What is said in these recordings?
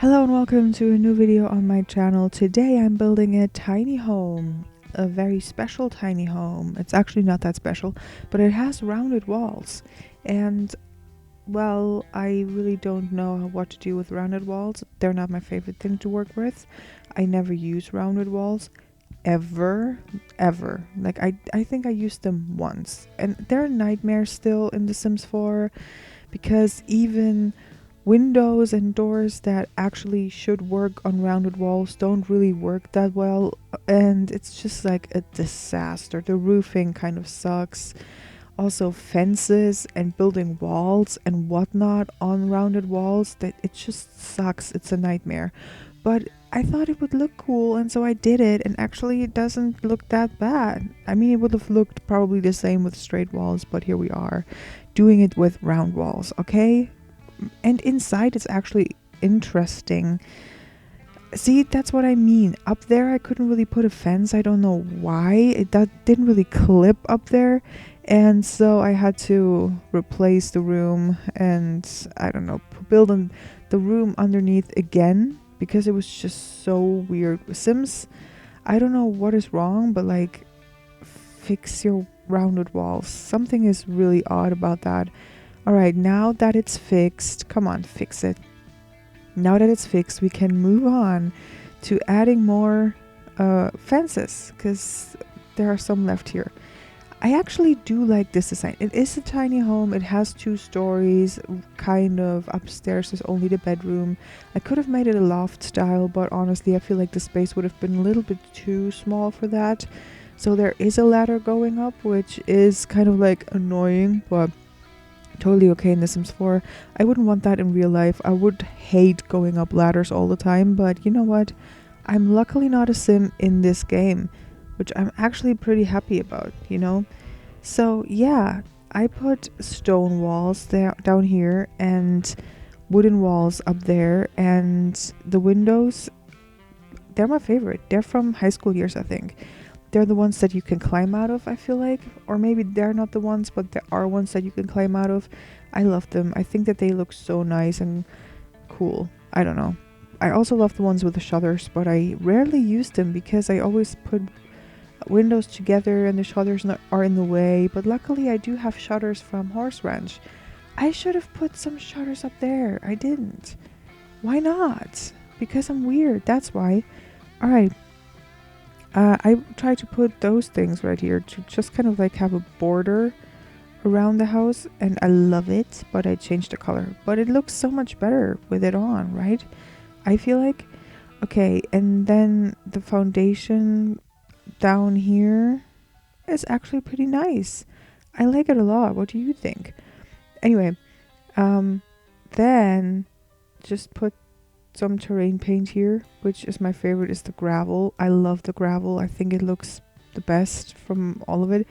Hello and welcome to a new video on my channel. Today I'm building a tiny home, a very special tiny home. It's actually not that special, but it has rounded walls. And well, I really don't know what to do with rounded walls. They're not my favorite thing to work with. I never use rounded walls ever. Like I think I used them once. And they're a nightmare still in The Sims 4 because even windows and doors that actually should work on rounded walls don't really work that well, and it's just like a disaster. The roofing kind of sucks. Also, fences and building walls and whatnot on rounded walls, that it just sucks. It's a nightmare. But I thought it would look cool, and so I did it, and actually it doesn't look that bad. I mean, it would have looked probably the same with straight walls, but here we are doing it with round walls, okay? And inside it's actually interesting. See, that's what I mean. Up there I couldn't really put a fence. I don't know why. That didn't really clip up there. And so I had to replace the room and I don't know, build the room underneath again because it was just so weird. Sims, I don't know what is wrong, but like, fix your rounded walls. Something is really odd about that. Alright, now that it's fixed, come on, fix it. Now that it's fixed, we can move on to adding more fences, because there are some left here. I actually do like this design. It is a tiny home. It has 2 stories, kind of. Upstairs is only the bedroom. I could have made it a loft style, but honestly, I feel like the space would have been a little bit too small for that. So there is a ladder going up, which is kind of like annoying, but totally okay in The Sims 4. I wouldn't want that in real life. I would hate going up ladders all the time, but you know what? I'm luckily not a sim in this game, which I'm actually pretty happy about, you know? So yeah, I put stone walls down here and wooden walls up there, and the windows, they're my favorite. They're from high school years, I think. They're the ones that you can climb out of, I feel like. Or maybe they're not the ones, but there are ones that you can climb out of. I love them. I think that they look so nice and cool. I don't know. I also love the ones with the shutters, but I rarely use them because I always put windows together and the shutters are in the way. But luckily I do have shutters from Horse Ranch. I should have put some shutters up there. I didn't. Why not? Because I'm weird. That's why. Alright. I try to put those things right here to just kind of like have a border around the house, and I love it, but I changed the color. But it looks so much better with it on, right? I feel like. Okay, and then the foundation down here is actually pretty nice. I like it a lot. What do you think? Anyway, then just put some terrain paint here, which is my favorite, is the gravel. I love the gravel. I think it looks the best from all of it.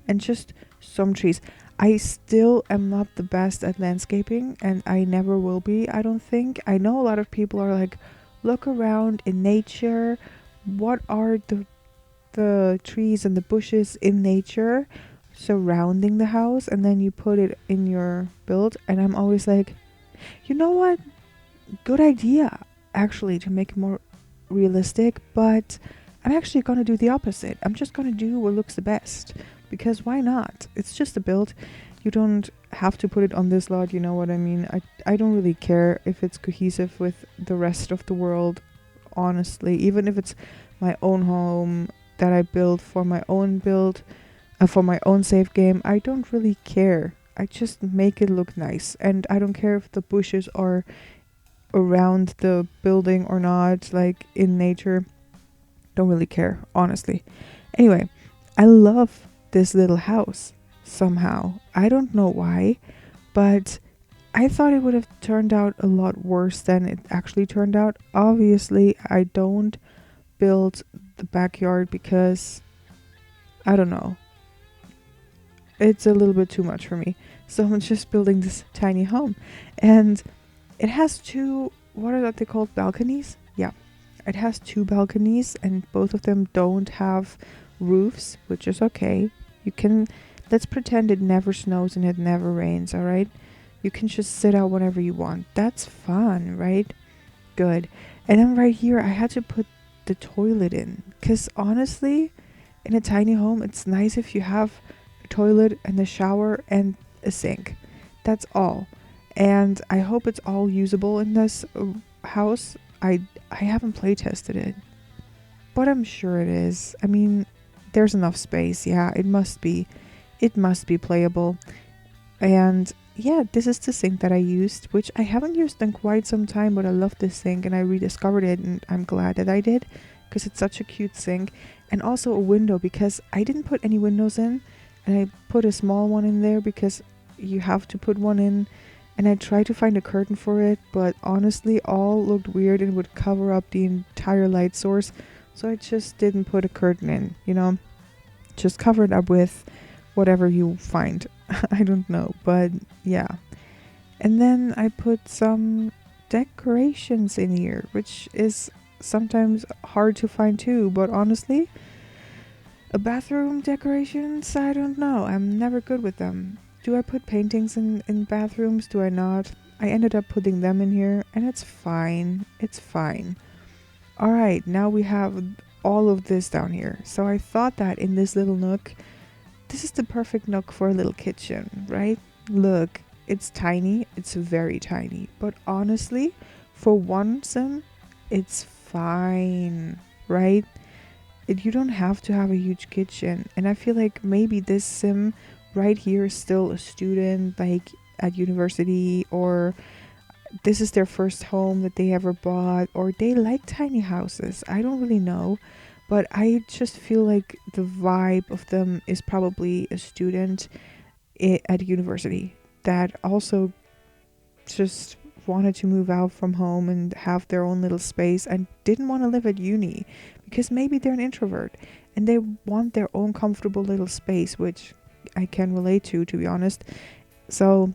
And just some trees. I still am not the best at landscaping, and I never will be, I don't think. I know a lot of people are like, look around in nature. What are the trees and the bushes in nature surrounding the house? And then you put it in your build. And I'm always like, you know what? Good idea, actually, to make it more realistic, but I'm actually gonna do the opposite. I'm just gonna do what looks the best, because why not? It's just a build. You don't have to put it on this lot, you know what I mean? I don't really care if it's cohesive with the rest of the world, honestly. Even if it's my own home that I build for my own for my own save game, I don't really care. I just make it look nice, and I don't care if the bushes are around the building or not, like in nature. Don't really care, honestly. Anyway, I love this little house somehow. I don't know why, but I thought it would have turned out a lot worse than it actually turned out. Obviously, I don't build the backyard because I don't know. It's a little bit too much for me. So I'm just building this tiny home. And it has 2, what are they called, balconies? Yeah, it has 2 balconies, and both of them don't have roofs, which is okay. Let's pretend it never snows and it never rains, alright? You can just sit out whenever you want. That's fun, right? Good. And then right here, I had to put the toilet in. Because honestly, in a tiny home, it's nice if you have a toilet and a shower and a sink. That's all. And I hope it's all usable in this house. I haven't play tested it, but I'm sure it is. I mean, there's enough space. Yeah, it must be. It must be playable. And yeah, this is the sink that I used, which I haven't used in quite some time, but I love this sink and I rediscovered it and I'm glad that I did because it's such a cute sink. And also a window because I didn't put any windows in and I put a small one in there because you have to put one in. And I tried to find a curtain for it, but honestly, all looked weird and would cover up the entire light source. So I just didn't put a curtain in, just cover it up with whatever you find. I don't know, but yeah. And then I put some decorations in here, which is sometimes hard to find too, but honestly, a bathroom decorations, I don't know. I'm never good with them. Do I put paintings in bathrooms? Do I not? I ended up putting them in here and it's fine. It's fine. All right, now we have all of this down here. So I thought that in this little nook, this is the perfect nook for a little kitchen, right? Look, it's tiny. It's very tiny. But honestly, for one sim, it's fine, right? You don't have to have a huge kitchen. And I feel like maybe this sim right here is still a student, like at university, or this is their first home that they ever bought, or they like tiny houses. I don't really know, but I just feel like the vibe of them is probably a student at university that also just wanted to move out from home and have their own little space and didn't want to live at uni because maybe they're an introvert and they want their own comfortable little space, which I can relate to be honest. So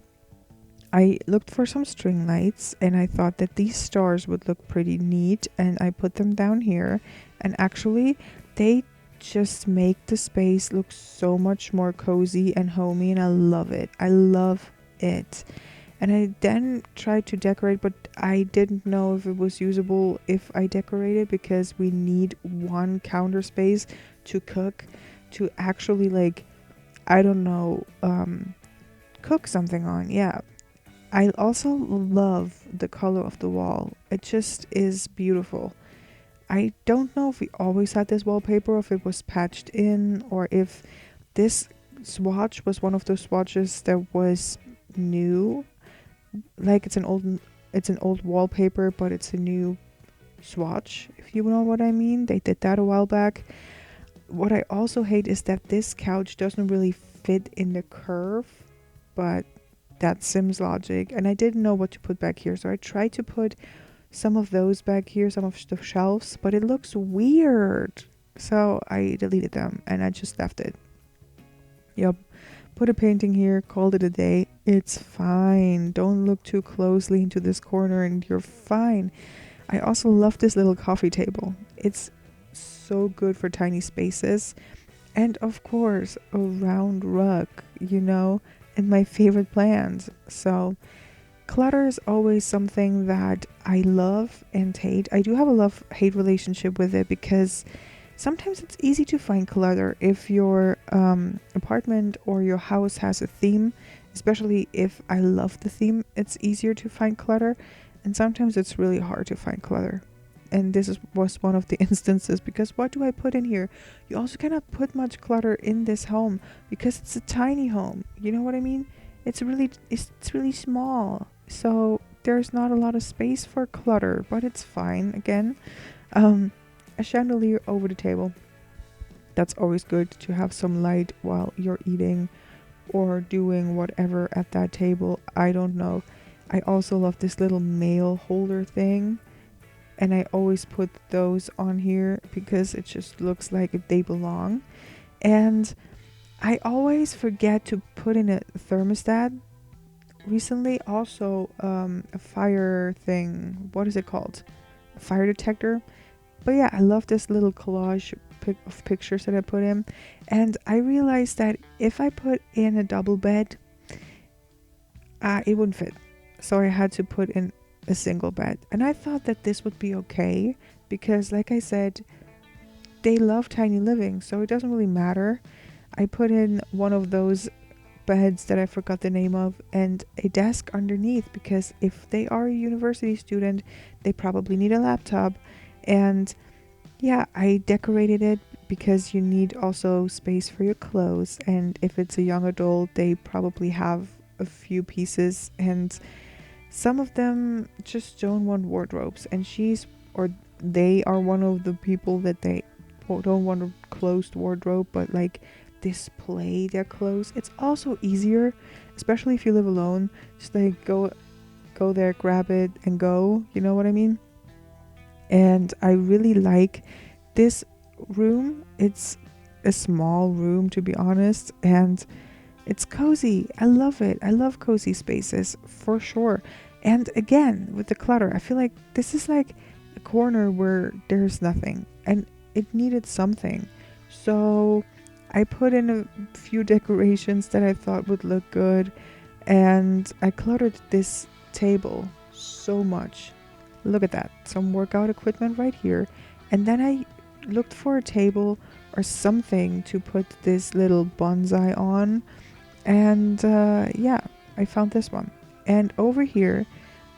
I looked for some string lights and I thought that these stars would look pretty neat and I put them down here, and actually they just make the space look so much more cozy and homey and I love it. I love it. And I then tried to decorate, but I didn't know if it was usable if I decorated because we need one counter space to cook, to actually like, I don't know, cook something on. Yeah. I also love the color of the wall. It just is beautiful. I don't know if we always had this wallpaper, or if it was patched in, or if this swatch was one of those swatches that was new. Like it's an old wallpaper, but it's a new swatch, if you know what I mean. They did that a while back. What I also hate is that this couch doesn't really fit in the curve, but that's Sims logic. And I didn't know what to put back here, so I tried to put some of those back here, some of the shelves, but it looks weird. So I deleted them and I just left it. Yep. Put a painting here, called it a day. It's fine. Don't look too closely into this corner and you're fine. I also love this little coffee table. It's so good for tiny spaces. And of course, a round rug, and my favorite plants. So clutter is always something that I love and hate. I do have a love-hate relationship with it because sometimes it's easy to find clutter if your apartment or your house has a theme, especially if I love the theme, it's easier to find clutter. And sometimes it's really hard to find clutter. And was one of the instances because what do I put in here? You also cannot put much clutter in this home because it's a tiny home. You know what I mean? It's really small. So there's not a lot of space for clutter, but it's fine. Again, a chandelier over the table. That's always good to have some light while you're eating or doing whatever at that table. I don't know. I also love this little mail holder thing. And I always put those on here because it just looks like they belong. And I always forget to put in a thermostat. Recently, also a fire thing. What is it called? A fire detector. But yeah, I love this little collage of pictures that I put in. And I realized that if I put in a double bed, it wouldn't fit. So I had to put in a single bed. And I thought that this would be okay because, like I said, they love tiny living, so it doesn't really matter. I put in one of those beds that I forgot the name of and a desk underneath because if they are a university student, they probably need a laptop. And yeah, I decorated it because you need also space for your clothes. And if it's a young adult, they probably have a few pieces, and some of them just don't want wardrobes. And or they are one of the people that they don't want a closed wardrobe, but like display their clothes. It's also easier, especially if you live alone. Just like go there, grab it, and go. You know what I mean? And I really like this room. It's a small room, to be honest, and it's cozy. I love it. I love cozy spaces for sure. And again, with the clutter, I feel like this is like a corner where there's nothing and it needed something. So I put in a few decorations that I thought would look good, and I cluttered this table so much. Look at that. Some workout equipment right here. And then I looked for a table or something to put this little bonsai on. And yeah, I found this one. And over here,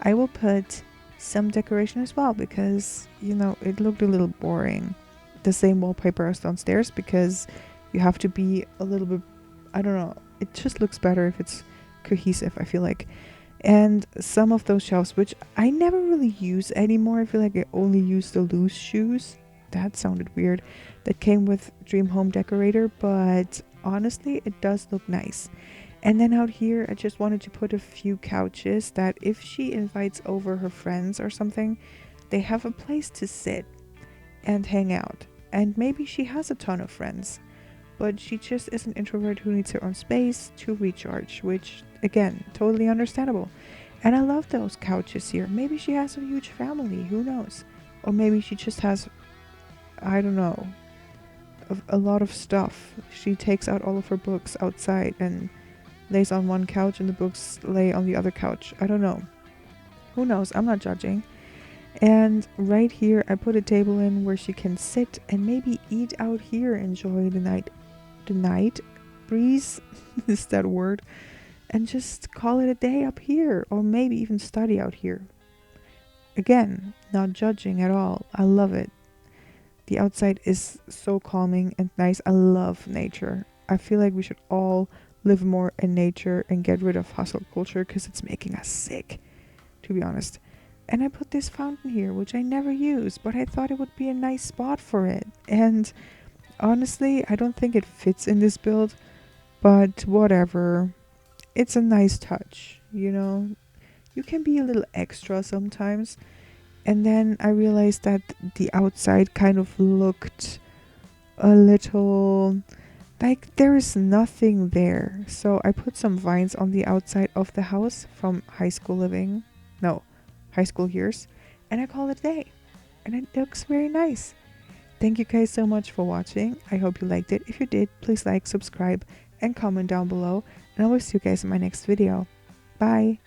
I will put some decoration as well because, it looked a little boring. The same wallpaper as downstairs because you have to be a little bit, I don't know, it just looks better if it's cohesive, I feel like. And some of those shelves, which I never really use anymore. I feel like I only use the loose shoes. That sounded weird. That came with Dream Home Decorator, but honestly, it does look nice. And then out here, I just wanted to put a few couches that if she invites over her friends or something, they have a place to sit and hang out. And maybe she has a ton of friends, but she just is an introvert who needs her own space to recharge, which, again, totally understandable. And I love those couches here. Maybe she has a huge family, who knows? Or maybe she just has, I don't know, a lot of stuff. She takes out all of her books outside and lays on one couch and the books lay on the other couch. I don't know. Who knows? I'm not judging. And right here, I put a table in where she can sit and maybe eat out here, enjoy the night breeze is that word, and just call it a day up here, or maybe even study out here. Again, not judging at all. I love it. The outside is so calming and nice. I love nature. I feel like we should all live more in nature and get rid of hustle culture because it's making us sick, to be honest. And I put this fountain here, which I never use, but I thought it would be a nice spot for it. And honestly, I don't think it fits in this build, but whatever. It's a nice touch, You can be a little extra sometimes. And then I realized that the outside kind of looked a little like there is nothing there. So I put some vines on the outside of the house from high school years, and I call it a day. And it looks very nice. Thank you guys so much for watching. I hope you liked it. If you did, please like, subscribe, and comment down below. And I will see you guys in my next video. Bye!